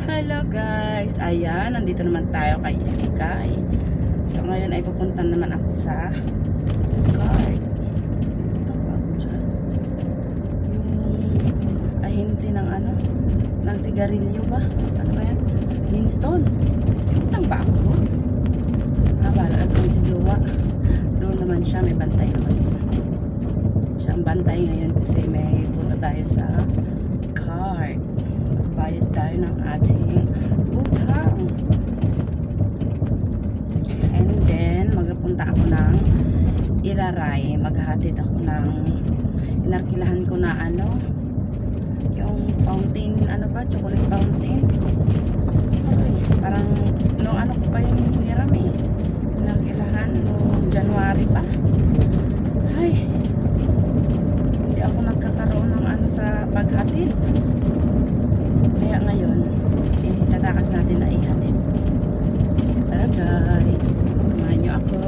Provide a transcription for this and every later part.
Hello guys, ayan, nandito naman tayo kay Sky. So ngayon ay pupunta naman ako sa card. Ito pa ako dyan. Yung ahinti ng ng sigarilyo ba? Ano ba yan? Winston. Utang ba ako doon? Bala ko si Jowa. Doon naman siya, may bantay naman. Siya ang bantay ngayon kasi may punta tayo sa card. Bayad tayo ng ating utang. And then magpunta ako ng Iraray. Maghatid ako ng inarkilahan ko na yung fountain, chocolate fountain. Okay. Parang no ko pa yung hiniram inarkilahan noong January pa. Ay, hindi ako nagkakaroon ng sa paghatid. Kaya ngayon, tatakas natin na ihatid. Tara guys, samahan nyo ako.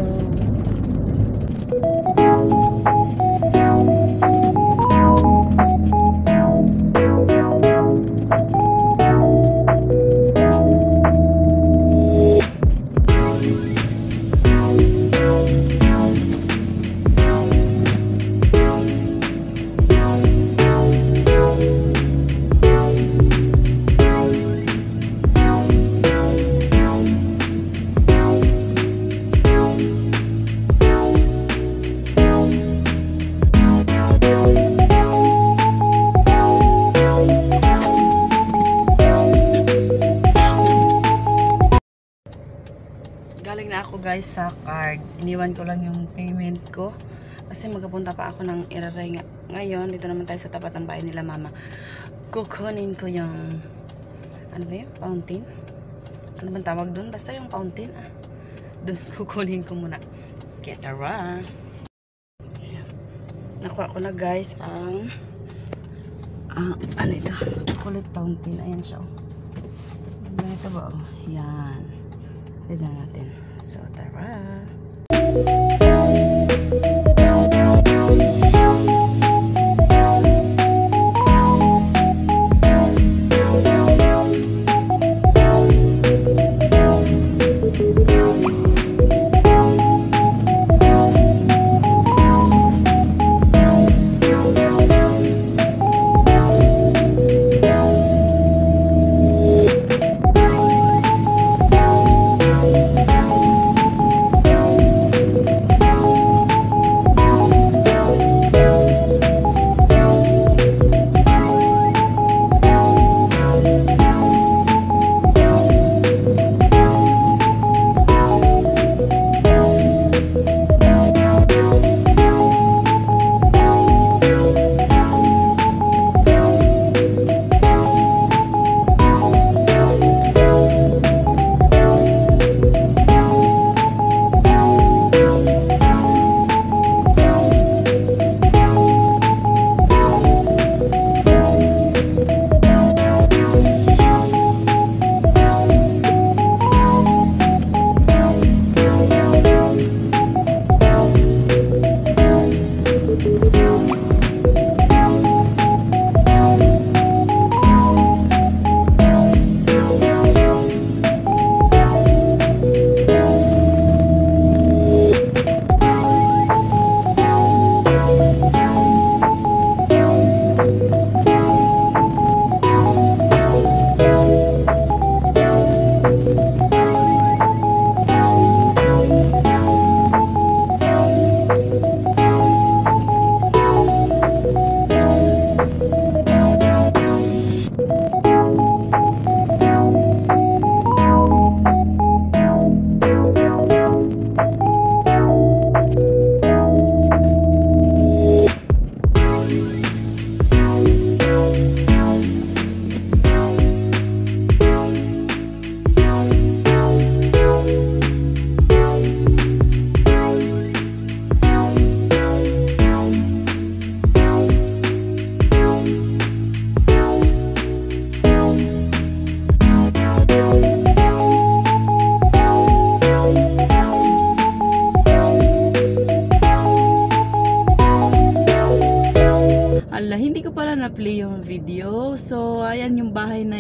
Galing na ako guys sa card. Iniwan ko lang yung payment ko kasi magpupunta pa ako ng Iraray ngayon. Dito naman tayo sa tapat ng bahay nila mama. Kukunin ko yung fountain. Ano bang tawag doon? Basta yung fountain doon kukunin ko muna. Kaya tara. Nakuha ko na guys ang ito? Chocolate fountain. Ayan siya. Ganito ba? Yan. Tignan natin. So, tara!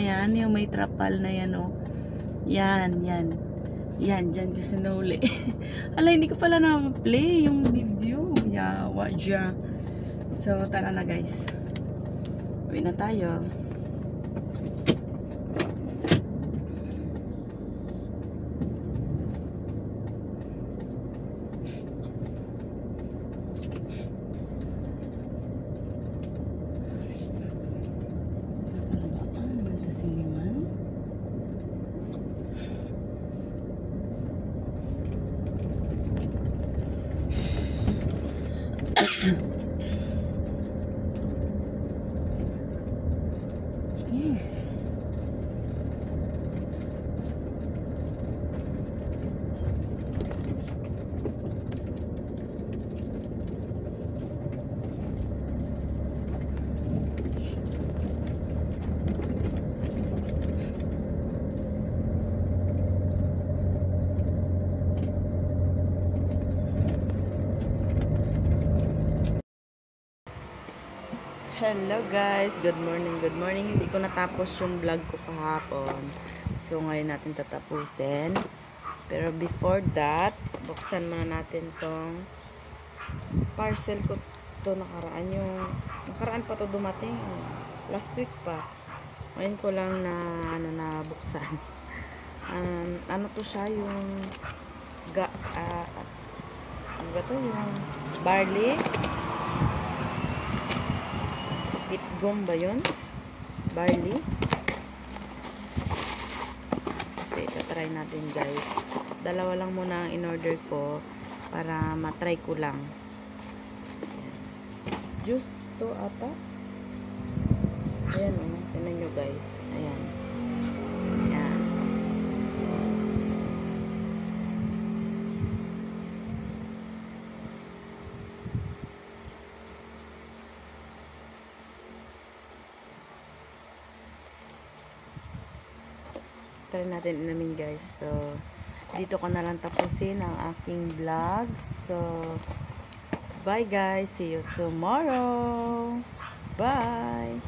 yan, yung may trapal na yan, oh. Yan, yan. Yan, dyan ko sinuli. Hala, hindi ko pala na-play yung video. Yawa dyan. So, tara na guys. Uwi na tayo. Yeah. Hello guys, good morning, good morning. Hindi ko natapos yung vlog ko kahapon. So ngayon natin tatapusin. Pero before that, buksan muna natin tong parcel ko to nakaraan. Yung nakaraan pa to dumating. Last week pa. Ngayon ko lang na buksan. Ano to siya, yung ano ba to, yung barley. Pitgom ba yun? Barley. Kasi itatry natin guys. Dalawa lang muna ang in-order ko para matry ko lang. Juice to ata. Ayan o. Tignan nyo guys. Ayan. Ayan. Try natin inamin guys. So, dito ko na lang tapusin ang aking vlog. So, bye guys. See you tomorrow. Bye.